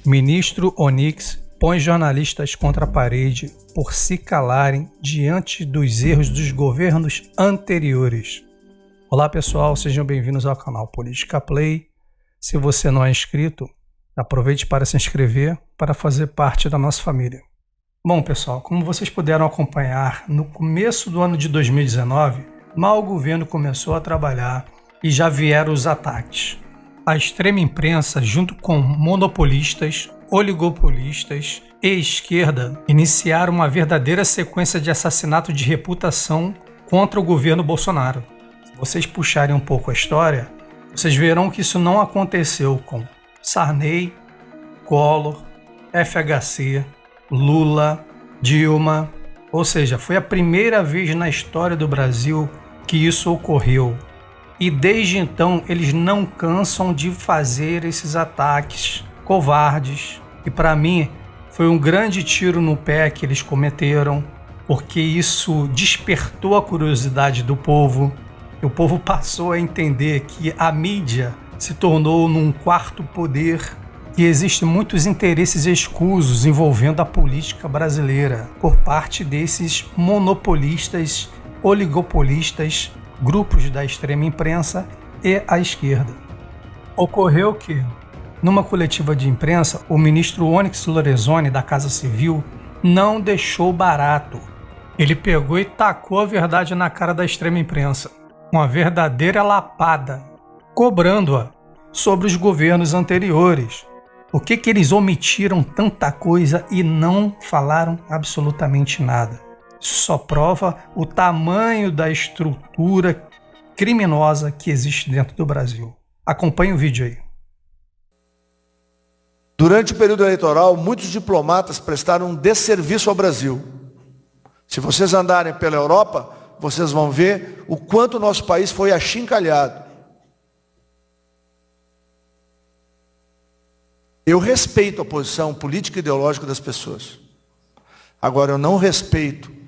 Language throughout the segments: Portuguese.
Ministro Onyx põe jornalistas contra a parede por se calarem diante dos erros dos governos anteriores. Olá pessoal, sejam bem-vindos ao canal Política Play. Se você não é inscrito, aproveite para se inscrever para fazer parte da nossa família. Bom pessoal, como vocês puderam acompanhar, no começo do ano de 2019, mal o governo começou a trabalhar e já vieram os ataques. A extrema imprensa, junto com monopolistas, oligopolistas e esquerda, iniciaram uma verdadeira sequência de assassinato de reputação contra o governo Bolsonaro. Se vocês puxarem um pouco a história, vocês verão que isso não aconteceu com Sarney, Collor, FHC, Lula, Dilma. Ou seja, foi a primeira vez na história do Brasil que isso ocorreu. E desde então eles não cansam de fazer esses ataques covardes. E para mim foi um grande tiro no pé que eles cometeram, porque isso despertou a curiosidade do povo. E o povo passou a entender que a mídia se tornou num quarto poder, que existem muitos interesses escusos envolvendo a política brasileira por parte desses monopolistas, oligopolistas, grupos da extrema imprensa e a esquerda. Ocorreu que, numa coletiva de imprensa, o ministro Onyx Lorenzoni, da Casa Civil, não deixou barato. Ele pegou e tacou a verdade na cara da extrema imprensa, uma verdadeira lapada, cobrando-a sobre os governos anteriores. Por que eles omitiram tanta coisa e não falaram absolutamente nada? Isso só prova o tamanho da estrutura criminosa que existe dentro do Brasil. Acompanhe o vídeo aí. Durante o período eleitoral, muitos diplomatas prestaram um desserviço ao Brasil. Se vocês andarem pela Europa, vocês vão ver o quanto o nosso país foi achincalhado. Eu respeito a posição política e ideológica das pessoas. Agora, eu não respeito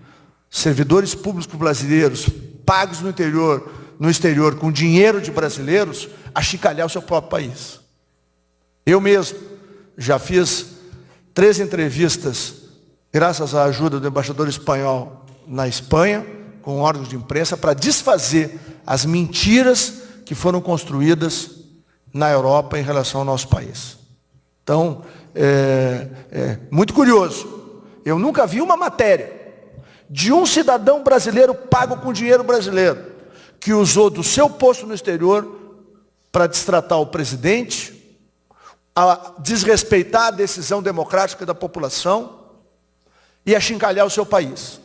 servidores públicos brasileiros pagos no exterior com dinheiro de brasileiros achincalhar o seu próprio país. Eu mesmo já fiz 3 entrevistas, graças à ajuda do embaixador espanhol na Espanha, com órgãos de imprensa, para desfazer as mentiras que foram construídas na Europa em relação ao nosso país. Então, muito curioso. Eu nunca vi uma matéria de um cidadão brasileiro pago com dinheiro brasileiro que usou do seu posto no exterior para destratar o presidente, a desrespeitar a decisão democrática da população e achincalhar o seu país.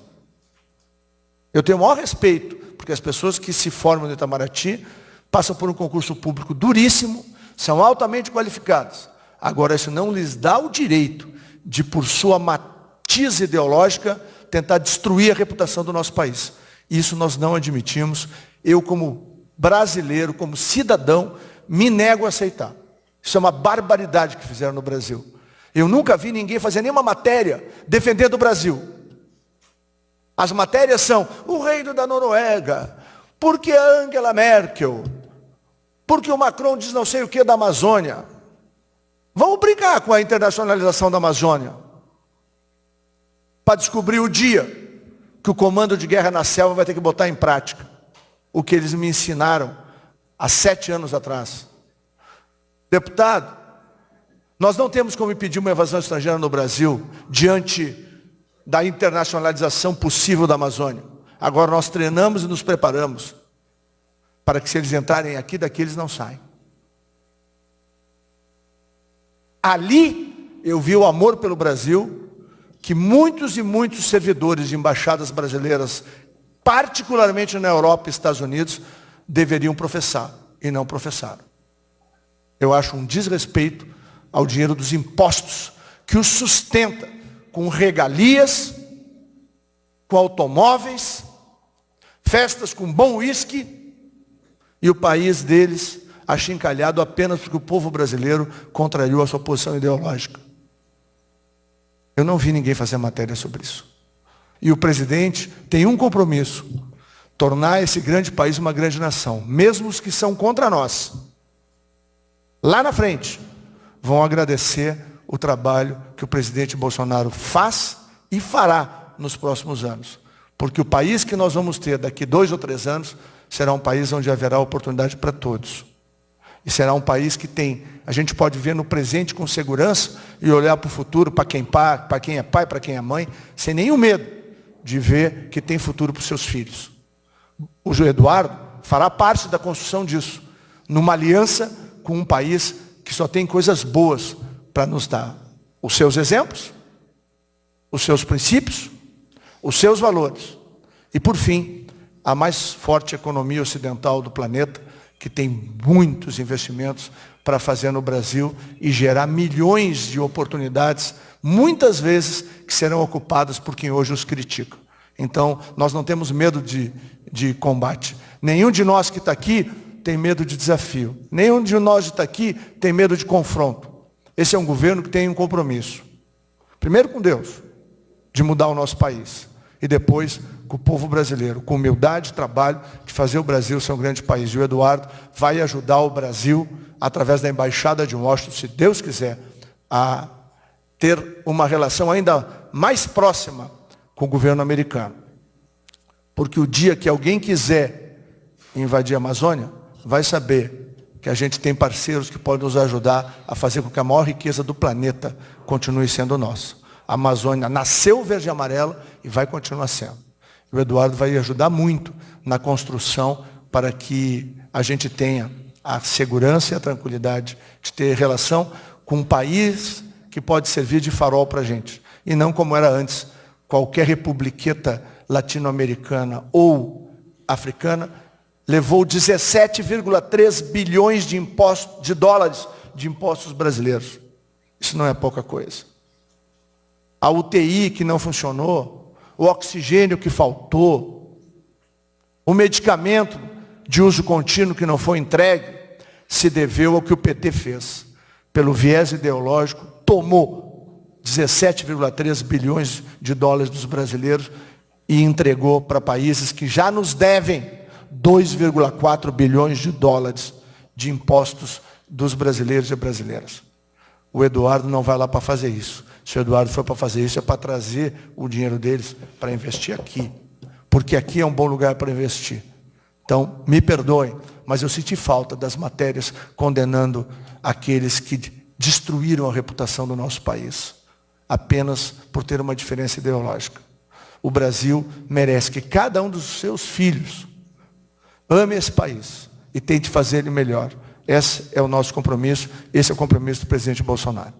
Eu tenho o maior respeito, porque as pessoas que se formam no Itamaraty passam por um concurso público duríssimo, são altamente qualificadas. Agora, isso não lhes dá o direito de, por sua matiz ideológica, tentar destruir a reputação do nosso país. Isso nós não admitimos. Eu, como brasileiro, como cidadão, me nego a aceitar. Isso é uma barbaridade que fizeram no Brasil. Eu nunca vi ninguém fazer nenhuma matéria defendendo o Brasil. As matérias são o reino da Noruega, porque a Angela Merkel, porque o Macron diz não sei o que da Amazônia. Vamos brincar com a internacionalização da Amazônia, para descobrir o dia que o comando de guerra na selva vai ter que botar em prática o que eles me ensinaram há 7 anos atrás. Deputado, nós não temos como impedir uma invasão estrangeira no Brasil diante da internacionalização possível da Amazônia. Agora nós treinamos e nos preparamos para que, se eles entrarem aqui, daqui eles não saem. Ali eu vi o amor pelo Brasil que muitos e muitos servidores de embaixadas brasileiras, particularmente na Europa e Estados Unidos, deveriam professar e não professaram. Eu acho um desrespeito ao dinheiro dos impostos que os sustenta com regalias, com automóveis, festas com bom uísque e o país deles achincalhado apenas porque o povo brasileiro contrariou a sua posição ideológica. Eu não vi ninguém fazer matéria sobre isso. E o presidente tem um compromisso: tornar esse grande país uma grande nação. Mesmo os que são contra nós, lá na frente, vão agradecer o trabalho que o presidente Bolsonaro faz e fará nos próximos anos. Porque o país que nós vamos ter daqui 2 ou 3 anos será um país onde haverá oportunidade para todos. E será um país que a gente pode ver no presente com segurança e olhar para o futuro, para quem é pai, para quem é mãe, sem nenhum medo de ver que tem futuro para os seus filhos. O Eduardo fará parte da construção disso, numa aliança com um país que só tem coisas boas para nos dar. Os seus exemplos, os seus princípios, os seus valores. E, por fim, a mais forte economia ocidental do planeta, que tem muitos investimentos para fazer no Brasil e gerar milhões de oportunidades, muitas vezes que serão ocupadas por quem hoje os critica. Então, nós não temos medo de combate. Nenhum de nós que está aqui tem medo de desafio. Nenhum de nós que está aqui tem medo de confronto. Esse é um governo que tem um compromisso. Primeiro com Deus, de mudar o nosso país. E depois com o povo brasileiro, com humildade e trabalho, de fazer o Brasil ser um grande país. E o Eduardo vai ajudar o Brasil, através da Embaixada de Washington, se Deus quiser, a ter uma relação ainda mais próxima com o governo americano. Porque o dia que alguém quiser invadir a Amazônia, vai saber que a gente tem parceiros que podem nos ajudar a fazer com que a maior riqueza do planeta continue sendo nossa. A Amazônia nasceu verde e amarela e vai continuar sendo. O Eduardo vai ajudar muito na construção para que a gente tenha a segurança e a tranquilidade de ter relação com um país que pode servir de farol para a gente. E não como era antes, qualquer republiqueta latino-americana ou africana levou 17,3 bilhões de dólares de impostos brasileiros. Isso não é pouca coisa. A UTI que não funcionou, o oxigênio que faltou, o medicamento de uso contínuo que não foi entregue, se deveu ao que o PT fez. Pelo viés ideológico, tomou 17,3 bilhões de dólares dos brasileiros e entregou para países que já nos devem 2,4 bilhões de dólares de impostos dos brasileiros e brasileiras. O Eduardo não vai lá para fazer isso. Se o Eduardo for para fazer isso, é para trazer o dinheiro deles para investir aqui. Porque aqui é um bom lugar para investir. Então, me perdoem, mas eu senti falta das matérias condenando aqueles que destruíram a reputação do nosso país, apenas por ter uma diferença ideológica. O Brasil merece que cada um dos seus filhos ame esse país e tente fazer ele melhor. Esse é o nosso compromisso, esse é o compromisso do presidente Bolsonaro.